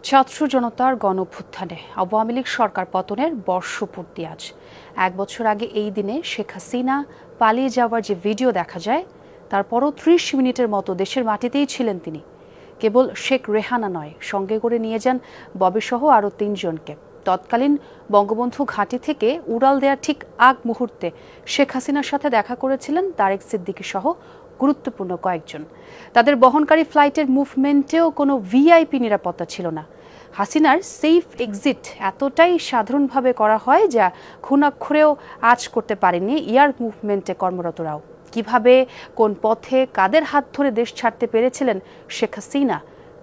ছাত্র জনতার গণঅভ্যুত্থানে আওয়ামী লীগ সরকার পতনের বর্ষপূর্তি আজ। এক বছর আগে এই দিনে শেখ হাসিনা পালিয়ে যাওয়ার যে ভিডিও দেখা যায়, তারপরও ৩০ মিনিটের মতো দেশের মাটিতেই ছিলেন তিনি। কেবল শেখ রেহানা নয়, সঙ্গে করে নিয়ে যান ববিসহ আরও ৩ জনকে। তৎকালীন বঙ্গবন্ধু ঘাঁটি থেকে উড়াল দেওয়ার ঠিক আগ মুহূর্তে শেখ হাসিনার সাথে দেখা করেছিলেন তারেক সিদ্দিকী সহ গুরুত্বপূর্ণ কয়েকজন। তাদের বহনকারী ফ্লাইটের মুভমেন্টেও কোনো ভিআইপি নিরাপত্তা ছিল না। হাসিনার সেফ এক্সিট এতটাই সাধারণভাবে করা হয় যা ঘুণাক্ষরেও আঁচ করতে পারেনি এয়ার মুভমেন্টে কর্মরতরাও। কিভাবে, কোন পথে, কাদের হাত ধরে দেশ ছাড়তে পেরেছিলেন শেখ হাসিনা?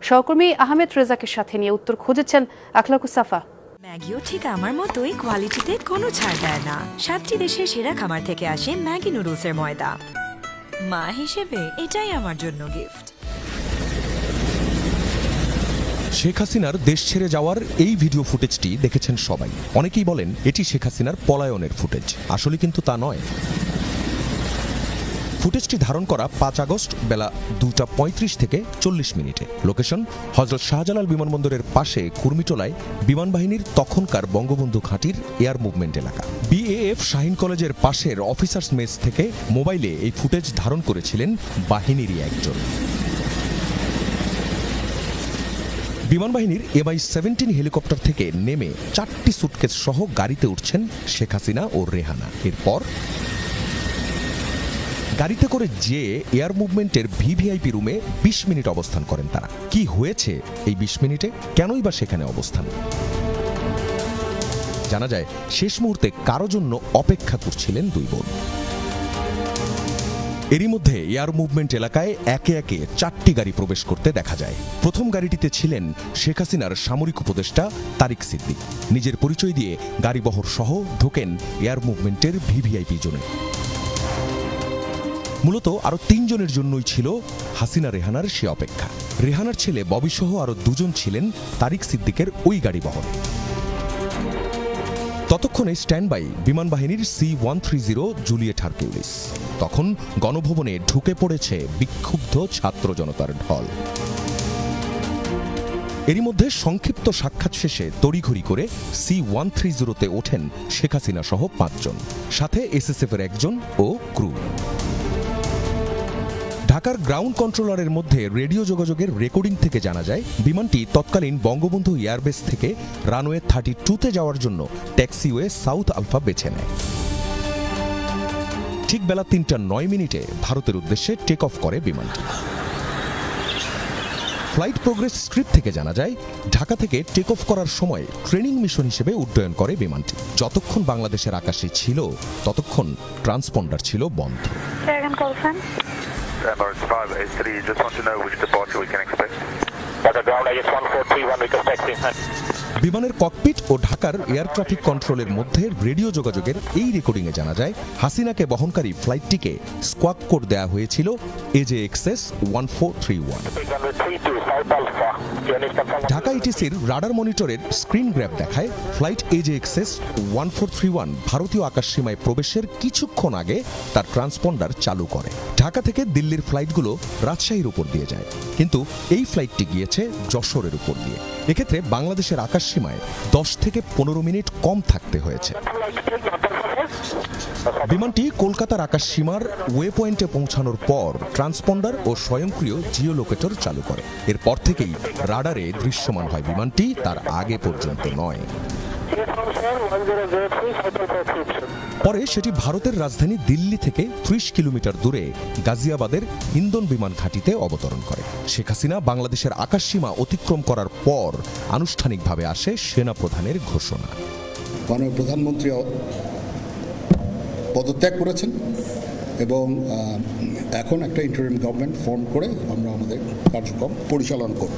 সহকর্মী আহমেদ রেজাকের সাথে নিয়ে উত্তর খুঁজেছেন আখলাকুস সাফা। ম্যাগিও ঠিক আমার মতোই কোয়ালিটিতে কোনো ছাড় দেয় না। 7টি দেশের সেরা খামার থেকে আসে ম্যাগি নুডলসের ময়দা। মা হিসেবে এটাই আমার জন্য গিফট। শেখ হাসিনার দেশ ছেড়ে যাওয়ার এই ভিডিও ফুটেজটি দেখেছেন সবাই। অনেকেই বলেন এটি শেখ হাসিনার পলায়নের ফুটেজ, আসলে কিন্তু তা নয়। ফুটেজটি ধারণ করা 5 আগস্ট বেলা 2:35 থেকে 40 মিনিটে। লোকেশন হযরত শাহজালাল বিমানবন্দরের পাশে কুর্মিটোলায় বিমান বাহিনীর তখনকার বঙ্গবন্ধু ঘাঁটির এয়ার মুভমেন্ট এলাকা। বিএএফ শাহীন কলেজের পাশের অফিসার্স মেস থেকে মোবাইলে এই ফুটেজ ধারণ করেছিলেন বাহিনীরই একজন। বিমান বাহিনীর MI-17 হেলিকপ্টার থেকে নেমে 4টি সুটকেস সহ গাড়িতে উঠছেন শেখ হাসিনা ও রেহানা। এরপর গাড়িতে করে যে এয়ার মুভমেন্টের ভিভিআইপি রুমে 20 মিনিট অবস্থান করেন তারা। কি হয়েছে এই 20 মিনিটে? কেনই বা সেখানে অবস্থান? জানা যায় শেষ মুহূর্তে কারো জন্য অপেক্ষা করছিলেন দুই বোন। এরই মধ্যে এয়ার মুভমেন্ট এলাকায় একে একে 4টি গাড়ি প্রবেশ করতে দেখা যায়। প্রথম গাড়িটিতে ছিলেন শেখ হাসিনার সামরিক উপদেষ্টা তারেক সিদ্দিক। নিজের পরিচয় দিয়ে গাড়িবহর সহ ঢোকেন এয়ার মুভমেন্টের ভিভিআইপি জোনে। মূলত আরো 3 জনের জন্যই ছিল হাসিনা রেহানার সে অপেক্ষা। রেহানার ছেলে ববিসহ আরো 2 জন ছিলেন তারেক সিদ্দিকের ওই গাড়িবহরে। ততক্ষণে স্ট্যান্ড বাই বিমান বাহিনীর C-130 জুলিয়েট হারকিউলিস। তখন গণভবনে ঢুকে পড়েছে বিক্ষুব্ধ ছাত্র জনতার ঢল। এরই মধ্যে সংক্ষিপ্ত সাক্ষাৎ শেষে তড়িঘড়ি করে C-130-তে ওঠেন শেখ হাসিনা সহ 5 জন, সাথে SSF-এর 1 জন ও ক্রু। ঢাকার গ্রাউন্ড কন্ট্রোলারের মধ্যে রেডিও যোগাযোগের রেকর্ডিং থেকে জানা যায় বিমানটি তৎকালীন বঙ্গবন্ধু এয়ারবেস থেকে রানওয়ে 32-তে যাওয়ার জন্য ট্যাক্সিওয়ে সাউথ আলফা বেছে নেয়। ঠিক বেলা 3:09 মিনিটে ভারতের উদ্দেশ্যে টেক অফ করে বিমানটি। ফ্লাইট প্রোগ্রেস স্ক্রিপ্ট থেকে জানা যায় ঢাকা থেকে টেক অফ করার সময় ট্রেনিং মিশন হিসেবে উড্ডয়ন করে বিমানটি। যতক্ষণ বাংলাদেশের আকাশে ছিল ততক্ষণ ট্রান্সপন্ডার ছিল বন্ধ। Emirates 583, just want to know which departure we can expect. বিমানের ককপিট ও ঢাকার এয়ার ট্রাফিক কন্ট্রোলের মধ্যে রেডিও যোগাযোগের এই রেকর্ডিংয়ে জানা যায় হাসিনাকে বহনকারী ফ্লাইটটিকে স্কোয়াক কোড দেওয়া হয়েছিল AJXS 1431। ঢাকা ইটিসির রাডার মনিটরের স্ক্রিন গ্র্যাব দেখায় ফ্লাইট AJXS 1431 ভারতীয় আকাশসীমায় প্রবেশের কিছুক্ষণ আগে তার ট্রান্সপন্ডার চালু করে। ঢাকা থেকে দিল্লির ফ্লাইটগুলো রাজশাহীর উপর দিয়ে যায়, কিন্তু এই ফ্লাইটটি গিয়েছে যশোরের উপর দিয়ে। এক্ষেত্রে বাংলাদেশের আকাশসীমায় 10 থেকে 15 মিনিট কম থাকতে হয়েছে। বিমানটি কলকাতার আকাশসীমার ওয়ে পয়েন্টে পৌঁছানোর পর ট্রান্সপন্ডার ও স্বয়ংক্রিয় জিও লোকেটর চালু করে। এরপর থেকেই রাডারে দৃশ্যমান হয় বিমানটি, তার আগে পর্যন্ত নয়। পরে সেটি ভারতের রাজধানী দিল্লি থেকে 30 কিলোমিটার দূরে গাজিয়াবাদের হিন্দন বিমান ঘাঁটিতে অবতরণ করে। শেখ হাসিনা বাংলাদেশের আকাশসীমা অতিক্রম করার পর আনুষ্ঠানিকভাবে আসে সেনাপ্রধানের ঘোষণা। মাননীয় প্রধানমন্ত্রী পদত্যাগ করেছেন এবং এখন একটা ইন্টারিম গভর্নমেন্ট ফর্ম করে আমরা আমাদের কার্যক্রম পরিচালনা করব।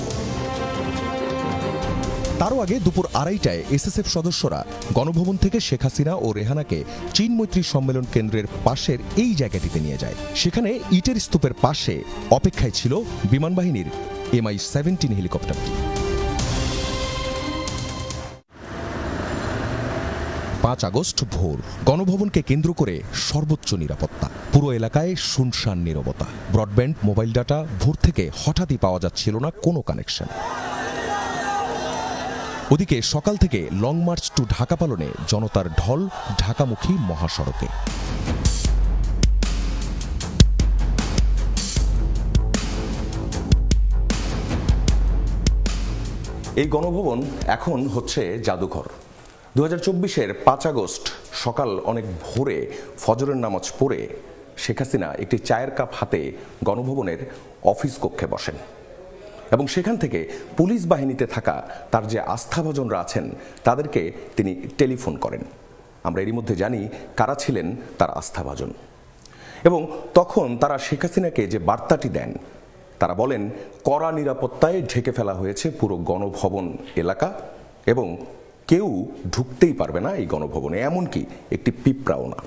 তারও আগে দুপুর 2:30টায় SSF সদস্যরা গণভবন থেকে শেখ হাসিনা ও রেহানাকে চীন মৈত্রী সম্মেলন কেন্দ্রের পাশের এই জায়গাটিতে নিয়ে যায়। সেখানে ইটের স্তূপের পাশে অপেক্ষায় ছিল বিমান বাহিনীর MI-17 হেলিকপ্টারটি। 5 আগস্ট ভোর গণভবনকে কেন্দ্র করে সর্বোচ্চ নিরাপত্তা। পুরো এলাকায় শুনশান নীরবতা। ব্রডব্যান্ড, মোবাইল ডাটা ভোর থেকে হঠাৎই পাওয়া যাচ্ছিল না কোনো কানেকশন। ওদিকে সকাল থেকে লং মার্চ টু ঢাকা পালনে জনতার ঢল ঢাকামুখী মহাসড়কে। এই গণভবন এখন হচ্ছে জাদুঘর। 2024-এর 5 আগস্ট সকাল অনেক ভোরে ফজরের নামাজ পড়ে শেখ হাসিনা একটি চায়ের কাপ হাতে গণভবনের অফিস কক্ষে বসেন এবং সেখান থেকে পুলিশ বাহিনীতে থাকা তার যে আস্থাভাজনরা আছেন তাদেরকে তিনি টেলিফোন করেন। আমরা এরই মধ্যে জানি কারা ছিলেন তার আস্থাভাজন এবং তখন তারা শেখ হাসিনাকে যে বার্তাটি দেন, তারা বলেন কড়া নিরাপত্তায় ঢেকে ফেলা হয়েছে পুরো গণভবন এলাকা এবং কেউ ঢুকতেই পারবে না এই গণভবনে, এমনকি একটি পিঁপড়াও না।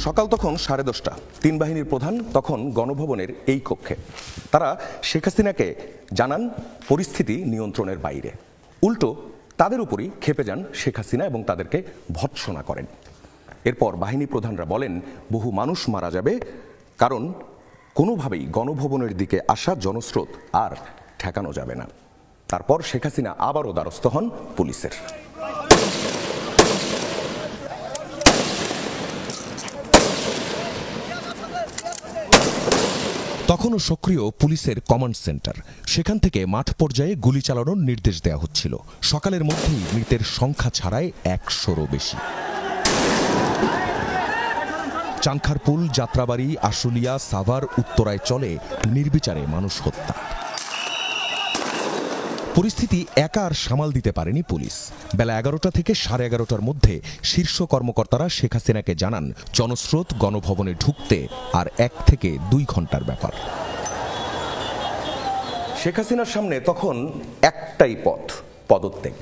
সকাল তখন 10:30। 3 বাহিনীর প্রধান তখন গণভবনের এই কক্ষে। তারা শেখ হাসিনাকে জানান পরিস্থিতি নিয়ন্ত্রণের বাইরে। উল্টো তাদের উপরই ক্ষেপে যান শেখ হাসিনা এবং তাদেরকে ভৎসনা করেন। এরপর বাহিনী প্রধানরা বলেন বহু মানুষ মারা যাবে, কারণ কোনোভাবেই গণভবনের দিকে আসা জনস্রোত আর ঠেকানো যাবে না। তারপর শেখ হাসিনা আবারও দ্বারস্থ হন পুলিশের। তখনও সক্রিয় পুলিশের কমান্ড সেন্টার। সেখান থেকে মাঠ পর্যায়ে গুলি চালানোর নির্দেশ দেওয়া হচ্ছিল। সকালের মধ্যেই মৃতের সংখ্যা ছাড়ায় 100-রও বেশি। চানখারপুল, যাত্রাবাড়ি, আশুলিয়া, সাভার, উত্তরায় চলে নির্বিচারে মানুষ হত্যা। পরিস্থিতি একা আর সামাল দিতে পারেনি পুলিশ। বেলা 11টা থেকে 11:30টার মধ্যে শীর্ষ কর্মকর্তারা শেখ হাসিনাকে জানান জনস্রোত গণভবনে ঢুকতে আর 1 থেকে 2 ঘন্টার ব্যাপার। শেখ হাসিনার সামনে তখন একটাই পথ, পদত্যাগ।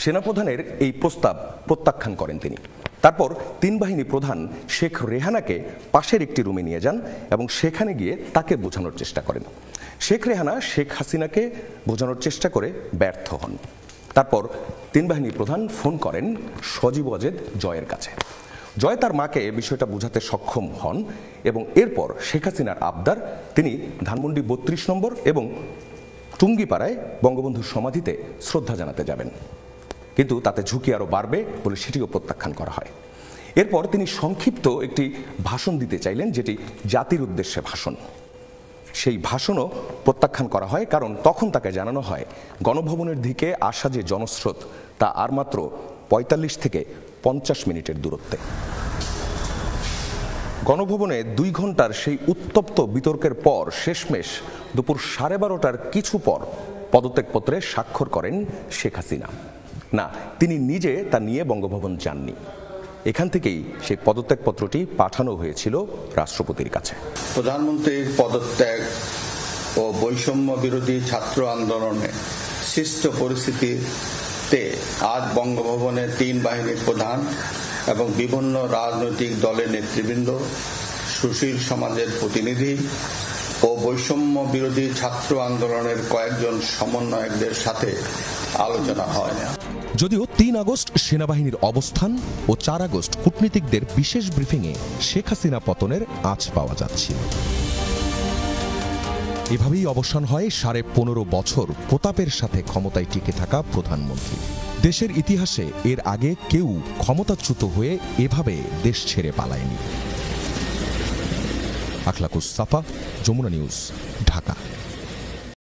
সেনাপ্রধানের এই প্রস্তাব প্রত্যাখ্যান করেন তিনি। তারপর 3 বাহিনী প্রধান শেখ রেহানাকে পাশের একটি রুমে নিয়ে যান এবং সেখানে গিয়ে তাকে বোঝানোর চেষ্টা করেন। শেখ রেহানা শেখ হাসিনাকে বোঝানোর চেষ্টা করে ব্যর্থ হন। তারপর 3 বাহিনী প্রধান ফোন করেন সজীব ওয়াজেদ জয়ের কাছে। জয় তার মাকে বিষয়টা বোঝাতে সক্ষম হন এবং এরপর শেখ হাসিনার আবদার তিনি ধানমন্ডি 32 নম্বর এবং টুঙ্গিপাড়ায় বঙ্গবন্ধুর সমাধিতে শ্রদ্ধা জানাতে যাবেন, কিন্তু তাতে ঝুঁকি আরও বাড়বে বলে সেটিও প্রত্যাখ্যান করা হয়। এরপর তিনি সংক্ষিপ্ত একটি ভাষণ দিতে চাইলেন, যেটি জাতির উদ্দেশ্যে ভাষণ। সেই ভাষণও প্রত্যাখ্যান করা হয়, কারণ তখন তাকে জানানো হয় গণভবনের দিকে আসা যে জনস্রোত তা আর মাত্র 45 থেকে 50 মিনিটের দূরত্বে। গণভবনে 2 ঘন্টার সেই উত্তপ্ত বিতর্কের পর শেষমেশ দুপুর 12:30টার কিছু পর পদত্যাগপত্রে স্বাক্ষর করেন শেখ হাসিনা। না, তিনি নিজে তা নিয়ে বঙ্গভবন যাননি। এখান থেকেই সেই পদত্যাগপত্রটি পাঠানো হয়েছিল রাষ্ট্রপতির কাছে। প্রধানমন্ত্রীর পদত্যাগ ও বৈষম্য বিরোধী ছাত্র আন্দোলনে সৃষ্ট পরিস্থিতিতে আজ বঙ্গভবনের 3 বাহিনীর প্রধান এবং বিভিন্ন রাজনৈতিক দলের নেতৃবৃন্দ, সুশীল সমাজের প্রতিনিধি ও বৈষম্য বিরোধী ছাত্র আন্দোলনের কয়েকজন সমন্বয়কদের সাথে আলোচনা হয়। যদিও 3 আগস্ট সেনাবাহিনীর অবস্থান ও 4 আগস্ট কূটনীতিকদের বিশেষ ব্রিফিংয়ে শেখ হাসিনা পতনের আঁচ পাওয়া যাচ্ছিল। এভাবেই অবসান হয় 15.5 বছর প্রতাপের সাথে ক্ষমতায় টিকে থাকা প্রধানমন্ত্রী। দেশের ইতিহাসে এর আগে কেউ ক্ষমতাচ্যুত হয়ে এভাবে দেশ ছেড়ে পালায়নি। আখলাকুস সাফা, যমুনা নিউজ, ঢাকা।